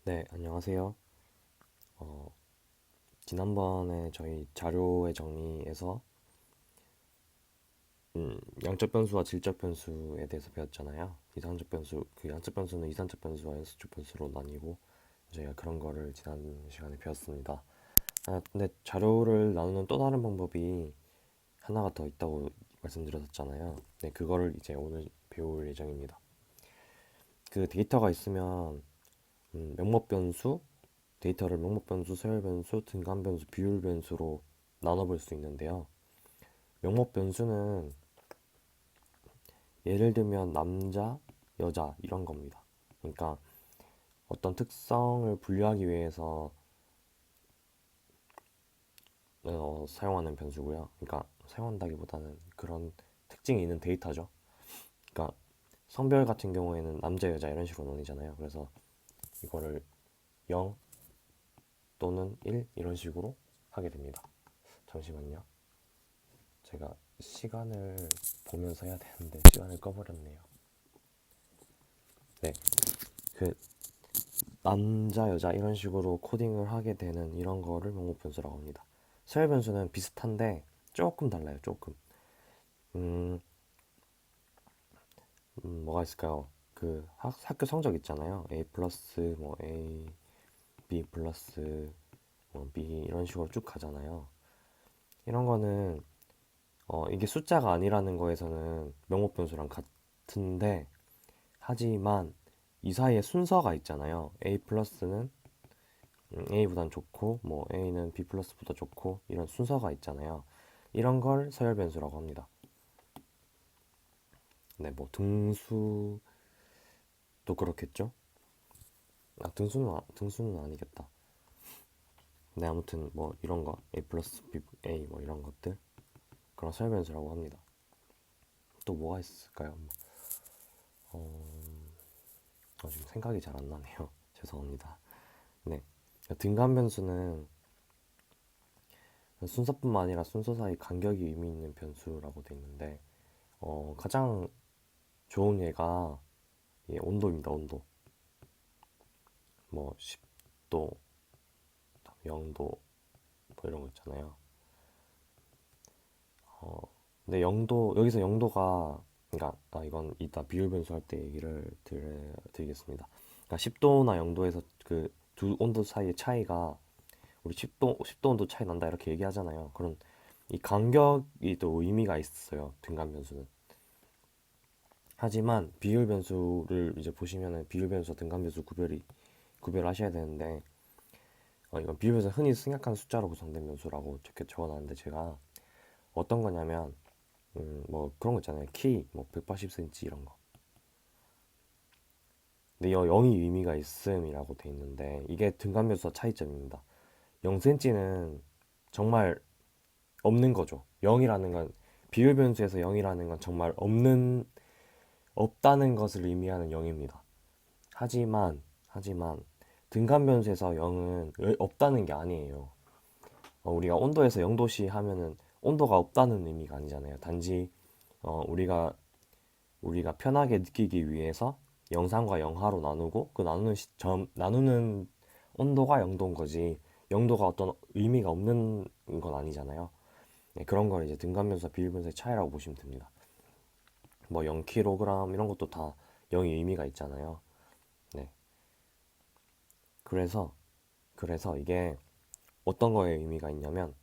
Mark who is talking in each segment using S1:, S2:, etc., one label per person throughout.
S1: 네, 안녕하세요. 어, 지난번에 저희 자료의 정리에서 양적 변수와 질적 변수에 대해서 배웠잖아요. 이상적 변수, 그 양적 변수는 이산적 변수와 연수적 변수로 나뉘고 저희가 그런 거를 지난 시간에 배웠습니다. 근데 자료를 나누는 또 다른 방법이 하나가 더 있다고 말씀드렸었잖아요. 네, 그거를 이제 오늘 배울 예정입니다. 그 데이터가 있으면 명목 변수, 데이터를 명목 변수, 서열 변수, 등간 변수, 비율 변수로 나눠볼 수 있는데요. 명목 변수는 예를 들면 남자, 여자 이런 겁니다. 그러니까 어떤 특성을 분류하기 위해서 사용하는 변수고요. 그러니까 사용한다기보다는 그런 특징이 있는 데이터죠. 그러니까 성별 같은 경우에는 남자, 여자 이런 식으로 나뉘잖아요. 그래서 이거를 0 또는 1 이런 식으로 하게 됩니다. 잠시만요. 제가 시간을 보면서 해야 되는데 시간을 꺼버렸네요. 네, 그 남자, 여자 이런 식으로 코딩을 하게 되는 이런 거를 명목 변수라고 합니다. 서열 변수는 비슷한데 조금 달라요. 조금. 음, 뭐가 있을까요? 그 학교 성적 있잖아요. A 플러스 뭐 A, B 플러스 뭐 B 이런 식으로 쭉 가잖아요. 이런 거는 이게 숫자가 아니라는 거에서는 명목 변수랑 같은데 하지만 이 사이에 순서가 있잖아요. A 플러스는 A보단 좋고 뭐 A는 B 플러스보다 좋고 이런 순서가 있잖아요. 이런 걸 서열 변수라고 합니다. 네, 뭐 등수도 그렇겠죠? 등수는 아니겠다. 네, 아무튼 뭐 이런 거 A 플러스 B A 뭐 이런 것들 그런 서열 변수라고 합니다. 또 뭐가 있을까요? 지금 생각이 잘 안 나네요. 죄송합니다. 네, 등간 변수는 순서뿐만 아니라 순서 사이 간격이 의미 있는 변수라고 돼 있는데 가장 좋은 예가 온도입니다. 온도. 뭐 10도, 0도 뭐 이런 거 있잖아요. 근데 0도 여기서 0도가 그러니까 이건 이따 비율 변수할 때 얘기를 드리겠습니다. 그러니까 10도나 0도에서 그 두 온도 사이의 차이가 우리 10도 온도 차이 난다 이렇게 얘기하잖아요. 그런 이 간격이 또 의미가 있어요. 등간 변수는. 하지만 비율 변수를 이제 보시면은 비율 변수와 등간 변수 구별하셔야 되는데 이건 비율 변수 흔히 생략한 숫자로 구성된 변수라고 적어놨는데 제가 어떤 거냐면 뭐 그런 거 있잖아요. 키, 뭐 180cm 이런 거. 근데 이 0이 의미가 있음이라고 돼 있는데 이게 등간변수와 차이점입니다. 0cm는 정말 없는 거죠. 0이라는 건 비율 변수에서 0이라는 건 정말 없다는 것을 의미하는 0입니다. 하지만 등간 변수에서 0은 없다는 게 아니에요. 우리가 온도에서 0도씨 하면은 온도가 없다는 의미가 아니잖아요. 단지 우리가 편하게 느끼기 위해서 영상과 영하로 나누고 그 나누는 시점 나누는 온도가 0도인 거지 0도가 어떤 의미가 없는 건 아니잖아요. 네, 그런 걸 이제 등간변수와 비율변수의 차이라고 보시면 됩니다. 뭐 0kg 이런 것도 다 0이 의미가 있잖아요. 네. 그래서 이게 어떤 거에 의미가 있냐면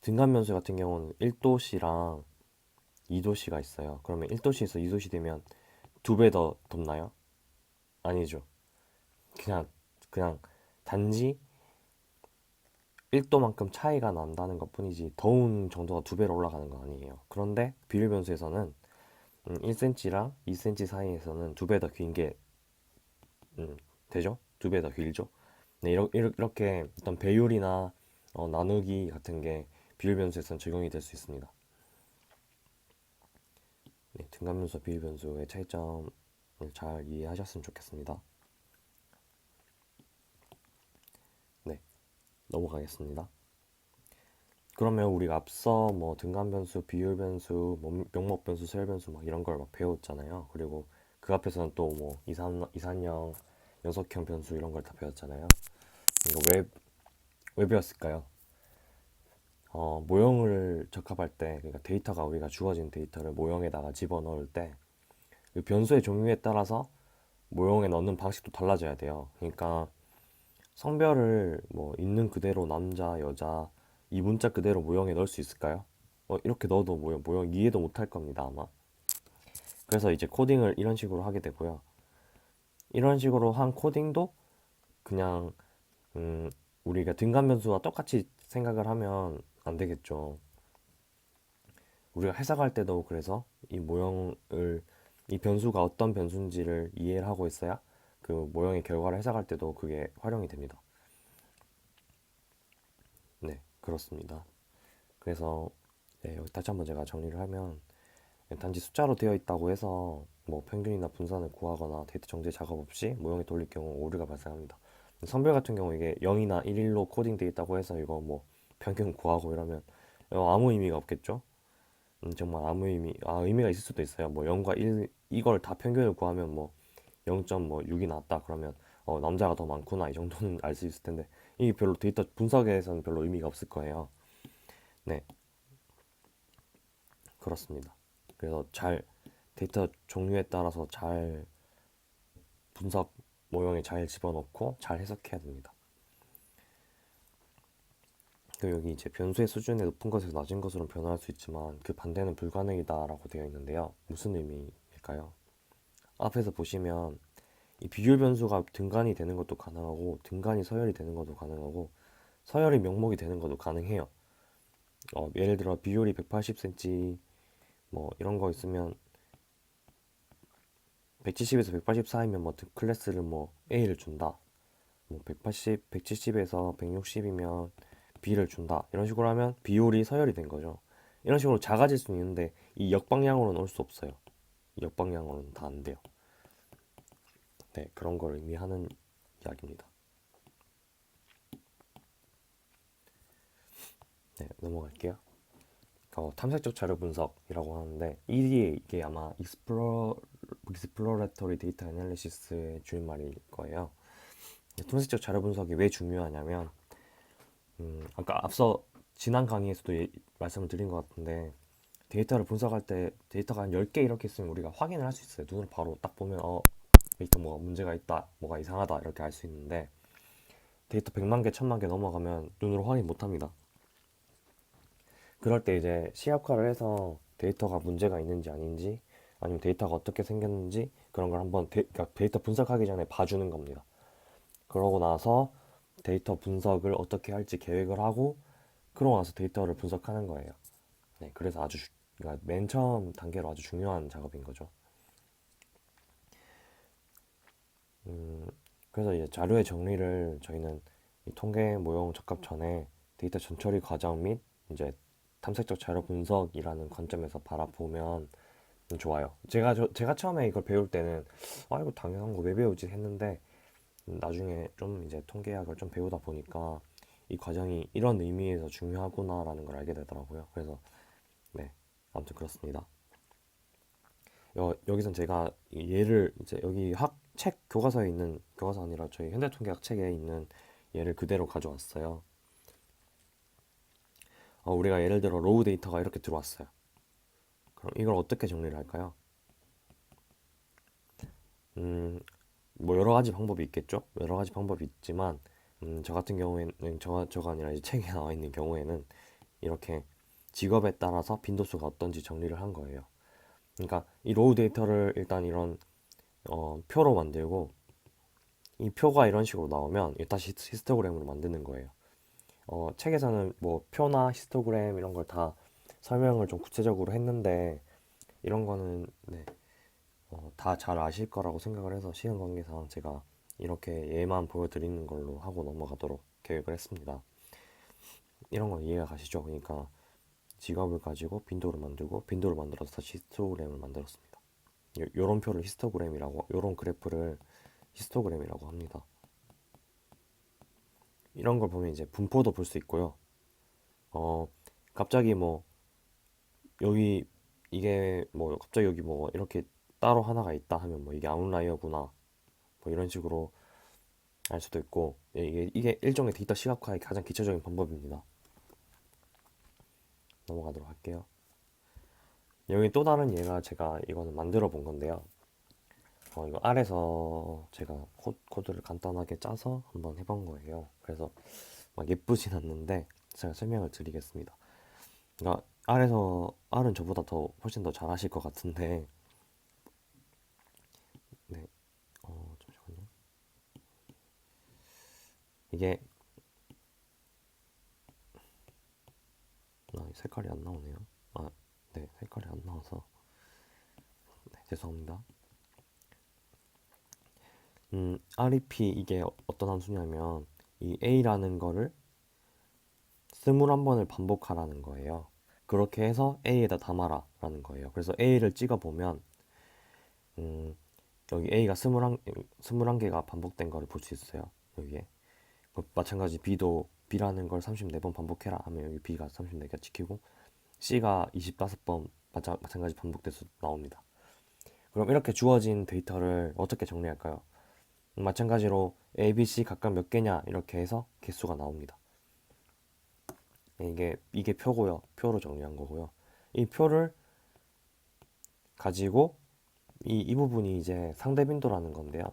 S1: 등간변수 같은 경우는 1도씨랑 2도씨가 있어요. 그러면 1도씨에서 2도씨 되면 두 배 더 덥나요? 아니죠. 그냥 그냥 단지 1도만큼 차이가 난다는 것뿐이지 더운 정도가 두 배로 올라가는 건 아니에요. 그런데 비율 변수에서는 1cm랑 2cm 사이에서는 두 배 더 긴 게 되죠? 두 배 더 길죠? 네, 이렇게 어떤 배율이나 나누기 같은 게 비율 변수에서는 적용이 될 수 있습니다. 네, 등간 변수와 비율 변수의 차이점을 잘 이해하셨으면 좋겠습니다. 네, 넘어가겠습니다. 그러면 우리가 앞서 뭐 등간 변수, 비율 변수, 뭐 명목 변수, 서열 변수 막 이런 걸 막 배웠잖아요. 그리고 그 앞에서는 또 뭐 이산형, 연속형 변수 이런 걸 다 배웠잖아요. 이거 왜 배웠을까요? 모형을 적합할 때, 그러니까 데이터가 우리가 주어진 데이터를 모형에다가 집어넣을 때, 그 변수의 종류에 따라서 모형에 넣는 방식도 달라져야 돼요. 그러니까 성별을 뭐 있는 그대로 남자, 여자, 이 문자 그대로 모형에 넣을 수 있을까요? 이렇게 넣어도 모형 이해도 못할 겁니다, 아마. 그래서 이제 코딩을 이런 식으로 하게 되고요. 이런 식으로 한 코딩도 그냥 음, 우리가 등간 변수와 똑같이 생각을 하면 안 되겠죠. 우리가 해석할 때도 그래서 이 변수가 어떤 변수인지를 이해를 하고 있어야 그 모형의 결과를 해석할 때도 그게 활용이 됩니다. 네, 그렇습니다. 그래서 네, 여기 다시 한번 제가 정리를 하면 단지 숫자로 되어 있다고 해서 뭐 평균이나 분산을 구하거나 데이터 정제 작업 없이 모형에 돌릴 경우 오류가 발생합니다. 성별 같은 경우 이게 0이나 1일로 코딩되어 있다고 해서 이거 뭐 평균 구하고 이러면 아무 의미가 없겠죠? 정말 아무 의미가 있을 수도 있어요. 뭐 0과 1 이걸 다 평균을 구하면 뭐 0.6이 나왔다 그러면 남자가 더 많구나 이 정도는 알 수 있을 텐데 이게 별로 데이터 분석에서는 별로 의미가 없을 거예요. 네, 그렇습니다. 그래서 데이터 종류에 따라서 잘 분석 모형에 잘 집어넣고 잘 해석해야 됩니다. 그리고 여기 이제 변수의 수준이 높은 것에서 낮은 것으로 변화할 수 있지만 그 반대는 불가능이다라고 되어 있는데요. 무슨 의미일까요? 앞에서 보시면 이 비율 변수가 등간이 되는 것도 가능하고 등간이 서열이 되는 것도 가능하고 서열이 명목이 되는 것도 가능해요. 예를 들어 비율이 180cm 뭐 이런 거 있으면 170에서 180 사이면 뭐 클래스를 뭐 A를 준다. 뭐 180, 170에서 160이면 B를 준다. 이런 식으로 하면 비율이 서열이 된 거죠. 이런 식으로 작아질 수는 있는데 이 역방향으로는 올 수 없어요. 이 역방향으로는 다 안 돼요. 네, 그런 걸 의미하는 이야기입니다. 네, 넘어갈게요. 탐색적 자료 분석이라고 하는데 이게 아마 Exploratory Data Analysis의 줄임말일 거예요. 탐색적 자료 분석이 왜 중요하냐면 아까 앞서 지난 강의에서도 말씀을 드린 것 같은데 데이터를 분석할 때 데이터가 한 10개 이렇게 있으면 우리가 확인을 할 수 있어요. 눈으로 바로 딱 보면 데이터 뭐가 문제가 있다, 뭐가 이상하다 이렇게 알 수 있는데 데이터 100만 개, 1000만 개 넘어가면 눈으로 확인 못 합니다. 그럴 때 이제 시각화를 해서 데이터가 문제가 있는지 아닌지 아니면 데이터가 어떻게 생겼는지 그런 걸 한번 그러니까 데이터 분석하기 전에 봐주는 겁니다. 그러고 나서 데이터 분석을 어떻게 할지 계획을 하고 그러고 나서 데이터를 분석하는 거예요. 네, 그래서 그러니까 맨 처음 단계로 아주 중요한 작업인 거죠. 음, 그래서 이제 자료의 정리를 저희는 이 통계 모형 적합 전에 데이터 전처리 과정 및 이제 탐색적 자료 분석이라는 관점에서 바라보면 좋아요. 제가 처음에 이걸 배울 때는 이거 당연한 거 왜 배우지 했는데 나중에 좀 이제 통계학을 좀 배우다 보니까 이 과정이 이런 의미에서 중요하구나라는 걸 알게 되더라고요. 그래서 네, 아무튼 그렇습니다. 여기선 제가 이 예를 이제 여기 책 교과서에 있는 교과서 아니라 저희 현대통계학 책에 있는 예를 그대로 가져왔어요. 우리가 예를 들어 로우 데이터가 이렇게 들어왔어요. 그럼 이걸 어떻게 정리를 할까요? 음, 뭐 여러 가지 방법이 있겠죠? 여러 가지 방법이 있지만 저 같은 경우에는 저가 아니라 이제 책에 나와 있는 경우에는 이렇게 직업에 따라서 빈도수가 어떤지 정리를 한 거예요. 그러니까 이 로우 데이터를 일단 이런 표로 만들고 이 표가 이런 식으로 나오면 다시 히스토그램으로 만드는 거예요. 책에서는 뭐 표나 히스토그램 이런 걸 다 설명을 좀 구체적으로 했는데 이런 거는 네, 다 잘 아실 거라고 생각을 해서 시간 관계상 제가 이렇게 예만 보여드리는 걸로 하고 넘어가도록 계획을 했습니다. 이런 건 이해가 가시죠? 그러니까 직업을 가지고 빈도를 만들고 빈도를 만들어서 다시 히스토그램을 만들었습니다. 요런 표를 히스토그램이라고 요런 그래프를 히스토그램이라고 합니다. 이런 걸 보면 이제 분포도 볼 수 있고요. 어, 갑자기 뭐 여기 이게 뭐 갑자기 여기 뭐 이렇게 따로 하나가 있다 하면 뭐 이게 아웃라이어구나 뭐 이런 식으로 알 수도 있고, 이게 일종의 데이터 시각화의 가장 기초적인 방법입니다. 넘어가도록 할게요. 여기 또 다른 예가 제가 이거는 만들어 본 건데요. 이거 R에서 제가 코드를 간단하게 짜서 한번 해본 거예요. 그래서 막 예쁘진 않는데 제가 설명을 드리겠습니다. 그러니까 R은 저보다 훨씬 더 잘하실 것 같은데, 네, 잠시만요. 이게 색깔이 안 나오네요. 네, 색깔이 안 나와서 네, 죄송합니다. REP 이게 어떤 함수냐면 이 A라는 거를 21번을 반복하라는 거예요. 그렇게 해서 A에다 담아라 라는 거예요. 그래서 A를 찍어보면 음, 여기 A가 21개가 반복된 거를 볼 수 있어요. 여기에 마찬가지 B라는 걸 34번 반복해라 하면 여기 B가 34개 찍히고 C가 25번 마찬가지 반복돼서 나옵니다. 그럼 이렇게 주어진 데이터를 어떻게 정리할까요? 마찬가지로 A, B, C 각각 몇 개냐 이렇게 해서 개수가 나옵니다. 이게 표고요. 표로 정리한 거고요. 이 표를 가지고 이 부분이 이제 상대 빈도라는 건데요.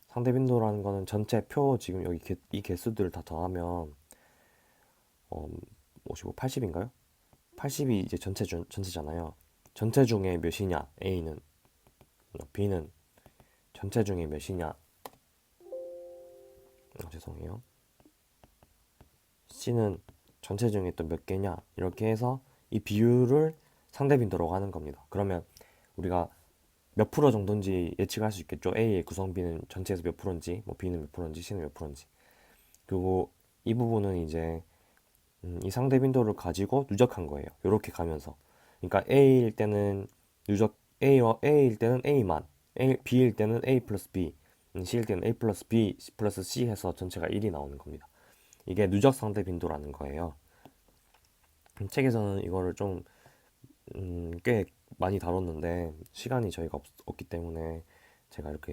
S1: 상대 빈도라는 거는 전체 표 지금 여기 이 개수들을 다 더하면 55, 80인가요? 80이 이제 전체잖아요. 전체 중에 몇이냐? A는 B는 전체 중에 몇이냐? 죄송해요. C는 전체 중에 또 몇 개냐? 이렇게 해서 이 비율을 상대 빈도라고 하는 겁니다. 그러면 우리가 몇 프로 정도인지 예측할 수 있겠죠. A의 구성 B는 전체에서 몇 프로인지, 뭐 B는 몇 프로인지, C는 몇 프로인지. 그리고 이 부분은 이제 이 상대 빈도를 가지고 누적한 거예요. 이렇게 가면서. 그러니까 A일 때는 A일 때는 A만, B일 때는 A 플러스 B, C일 때는 A 플러스 B 플러스 C 해서 전체가 1이 나오는 겁니다. 이게 누적 상대 빈도라는 거예요. 책에서는 이거를 좀 꽤 많이 다뤘는데 시간이 저희가 없기 때문에 제가 이렇게